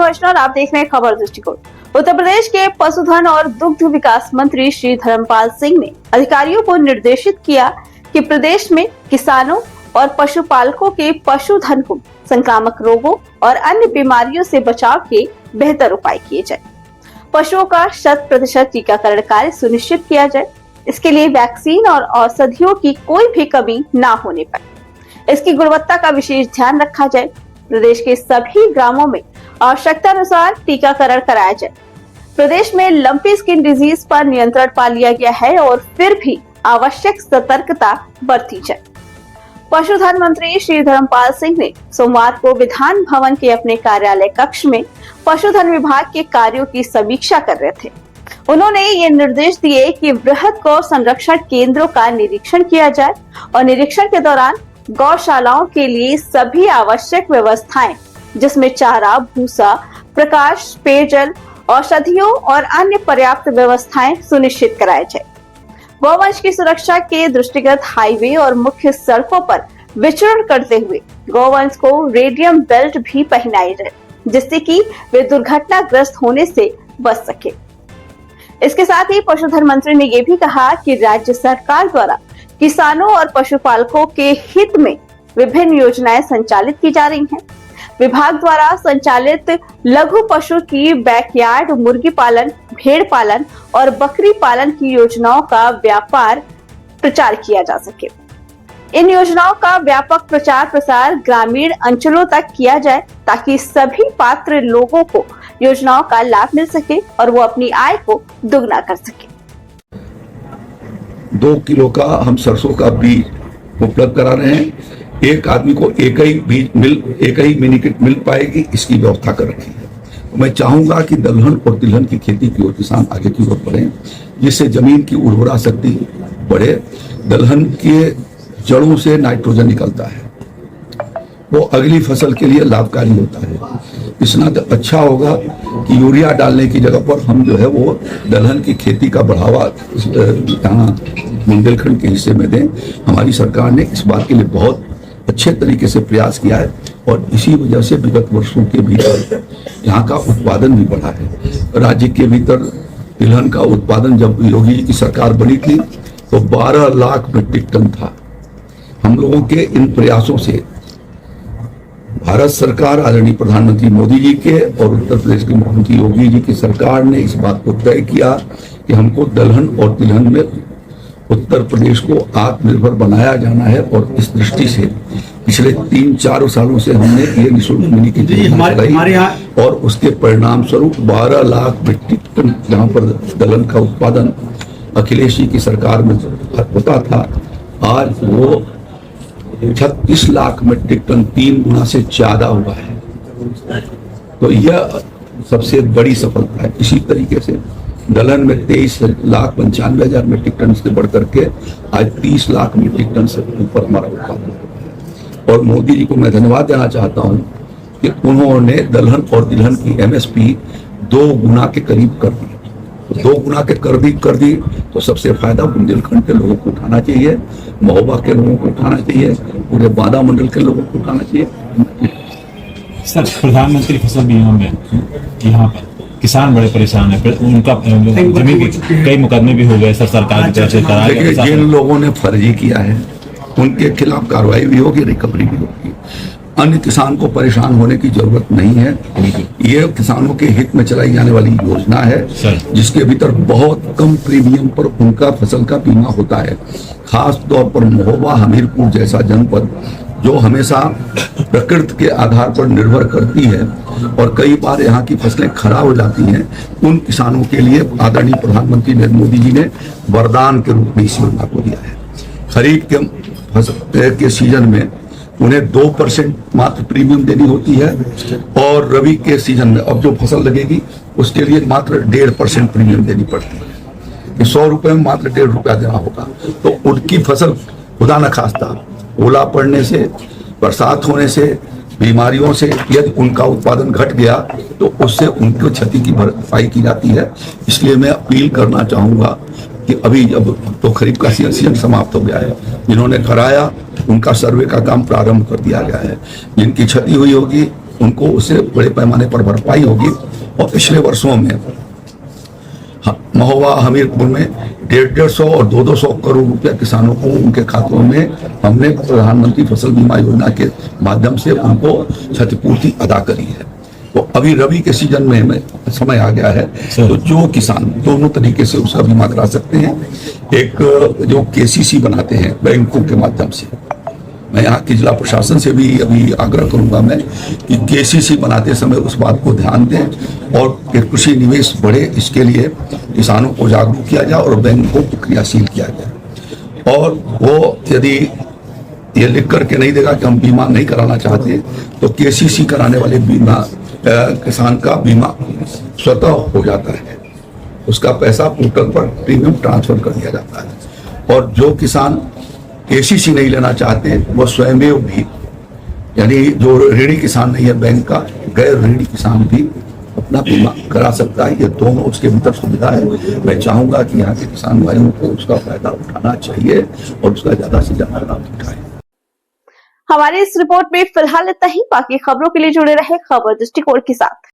नमस्कार, आप देख रहे हैं खबर दृष्टिकोण। उत्तर प्रदेश के पशुधन और दुग्ध विकास मंत्री श्री धर्मपाल सिंह ने अधिकारियों को निर्देशित किया कि प्रदेश में किसानों और पशुपालकों के पशुधन को संक्रामक रोगों और अन्य बीमारियों से बचाव के बेहतर उपाय किए जाए। पशुओं का 100% टीकाकरण कार्य सुनिश्चित किया जाए। इसके लिए वैक्सीन और औषधियों की कोई भी कमी न होने पाए, इसकी गुणवत्ता का विशेष ध्यान रखा जाए। प्रदेश के सभी ग्रामों में आवश्यकता अनुसार टीकाकरण कराया जाए। प्रदेश में लंपी स्किन डिजीज पर नियंत्रण पा लिया गया है और फिर भी आवश्यक सतर्कता बरती जाए। पशुधन मंत्री श्री धर्मपाल सिंह ने सोमवार को विधान भवन के अपने कार्यालय कक्ष में पशुधन विभाग के कार्यों की समीक्षा कर रहे थे। उन्होंने ये निर्देश दिए कि वृहद गौ संरक्षण केंद्रों का निरीक्षण किया जाए और निरीक्षण के दौरान गौशालाओं के लिए सभी आवश्यक व्यवस्थाएं, जिसमें चारा, भूसा, प्रकाश, पेयजल, औषधियों और अन्य पर्याप्त व्यवस्थाएं सुनिश्चित कराई जाए। गौवंश की सुरक्षा के दृष्टिगत हाईवे और मुख्य सड़कों पर विचरण करते हुए गौवंश को रेडियम बेल्ट भी पहनाई जाए, जिससे कि वे दुर्घटनाग्रस्त होने से बच सके। इसके साथ ही पशुधन मंत्री ने यह भी कहा कि राज्य सरकार द्वारा किसानों और पशुपालकों के हित में विभिन्न योजनाएं संचालित की जा रही हैं। विभाग द्वारा संचालित लघु पशु की बैकयार्ड मुर्गी पालन, भेड़ पालन और बकरी पालन की योजनाओं का व्यापार प्रचार किया जा सके। इन योजनाओं का व्यापक प्रचार प्रसार ग्रामीण अंचलों तक किया जाए, ताकि सभी पात्र लोगों को योजनाओं का लाभ मिल सके और वो अपनी आय को दुगना कर सके। 2 किलो का हम सरसों का बीज उपलब्ध करा रहे हैं। एक आदमी को एक ही मिनी किट मिल पाएगी, इसकी व्यवस्था कर रखी है। मैं चाहूंगा कि दलहन और तिलहन की खेती की ओर किसान आगे की ओर बढ़े, जिससे जमीन की उर्वरा शक्ति बढ़े। दलहन के जड़ों से नाइट्रोजन निकलता है, वो अगली फसल के लिए लाभकारी होता है। इतना तो अच्छा होगा कि यूरिया डालने की जगह पर हम जो है वो दलहन की खेती का बढ़ावा यहाँ बुंदेलखंड के हिस्से में दें। हमारी सरकार ने इस बात के लिए बहुत अच्छे तरीके से प्रयास किया है और इसी वजह से विगत वर्षों के भीतर यहाँ का उत्पादन भी बढ़ा है। राज्य के भीतर तिलहन का उत्पादन जब योगी जी की सरकार बनी थी तो 12 लाख मीट्रिक टन था। हम लोगों के इन प्रयासों से भारत सरकार, आदरणीय प्रधानमंत्री मोदी जी के और उत्तर प्रदेश के मुख्यमंत्री योगी जी की सरकार ने इस बात को तय किया कि हमको दलहन और तिलहन में उत्तर प्रदेश को आत्मनिर्भर बनाया जाना है। और इस दृष्टि से पिछले 3-4 सालों से हमने ये निःशुल्क मिनी की योजना चलाई और उसके परिणाम स्वरूप 12 लाख मीट्रिक टन जहाँ पर दलहन का उत्पादन अखिलेश जी की सरकार में होता था, आज वो 36 लाख मीट्रिक टन, 3 गुना से ज्यादा हुआ है। तो यह सबसे बड़ी सफलता है। इसी तरीके से दलहन में 23,95,000 मीट्रिक टन से बढ़कर के आज 30 लाख मीट्रिक टन से ऊपर हमारा उत्पादन है। और मोदी जी को मैं धन्यवाद देना चाहता हूं कि उन्होंने दलहन और तिलहन की MSP 2 गुना के करीब कर दी। 2 गुना के कर दी तो सबसे फायदा बुंदेलखंड के लोगों को उठाना चाहिए, महोबा के लोगों को उठाना चाहिए, पूरे बांदा मंडल के लोगों को उठाना चाहिए। सर, प्रधानमंत्री फसल बीमा में यहाँ पर किसान बड़े परेशान है। उनका जमीन के कई मुकदमे भी हो गए सर, सरकार की तरफ से कराया गया। जिन लोगों ने फर्जी किया है उनके खिलाफ कार्रवाई भी होगी, रिकवरी भी होगी। अन्य किसान को परेशान होने की जरूरत नहीं है। ये किसानों के हित में चलाई जाने वाली योजना है, जिसके भीतर बहुत कम प्रीमियम पर उनका फसल का बीमा होता है। खास तौर पर महोबा, हमीरपुर जैसा जनपद जो हमेशा प्रकृति के आधार पर निर्भर करती है और कई बार यहाँ की फसलें खराब हो जाती हैं, उन किसानों के लिए आदरणीय प्रधानमंत्री नरेंद्र मोदी जी ने वरदान के रूप में इस योजना को दिया है। खरीफ के सीजन में उन्हें 2% मात्र प्रीमियम देनी होती है और रबी के सीजन में अब जो फसल लगेगी उसके लिए मात्र 1.5% प्रीमियम देनी पड़ती है। 100 रुपए में मात्र 1.5 रुपया देना होगा। तो उनकी फसल खुदा न खास्ता ओला पड़ने से, बरसात होने से, बीमारियों से यदि उनका उत्पादन घट गया तो उससे उनको क्षति की भरपाई की जाती है। इसलिए मैं अपील करना चाहूंगा कि अभी जब तो खरीफ का सीजन समाप्त हो गया है, जिन्होंने कराया उनका सर्वे का काम प्रारंभ कर दिया गया है। जिनकी क्षति हुई होगी उनको उससे बड़े पैमाने पर भरपाई होगी। और पिछले वर्षों में महोबा हमीरपुर में 150 और 200 करोड़ रुपया किसानों को उनके खातों में हमने प्रधानमंत्री फसल बीमा योजना के माध्यम से उनको क्षतिपूर्ति अदा करी है। तो अभी रबी के सीजन में समय आ गया है, तो जो किसान दोनों तरीके से उसका बीमा करा सकते हैं। एक जो केसीसी बनाते हैं बैंकों के माध्यम से, मैं यहाँ के जिला प्रशासन से भी अभी आग्रह करूंगा मैं कि केसीसी बनाते समय उस बात को ध्यान दें और कृषि निवेश बढ़े, इसके लिए किसानों को जागरूक किया जाए और बैंकों को क्रियाशील किया जाए। और वो यदि ये लिख करके नहीं देगा कि हम बीमा नहीं कराना चाहते, तो केसीसी कराने वाले बीमा किसान का बीमा स्वतः हो जाता है, उसका पैसा पोर्टल पर प्रीमियम ट्रांसफर कर दिया जाता है। और जो किसान केसीसी नहीं लेना चाहते वो स्वयं भी, यानी जो ऋणी किसान नहीं है बैंक का, गैर ऋणी किसान भी अपना बीमा करा सकता है। ये दोनों उसके भीतर सुविधा है। मैं चाहूंगा कि यहाँ के किसान भाइयों को उसका फायदा उठाना चाहिए और उसका ज्यादा से ज्यादा लाभ उठाए। हमारी इस रिपोर्ट में फिलहाल इतना ही। बाकी खबरों के लिए जुड़े रहे खबर दृष्टिकोण के साथ।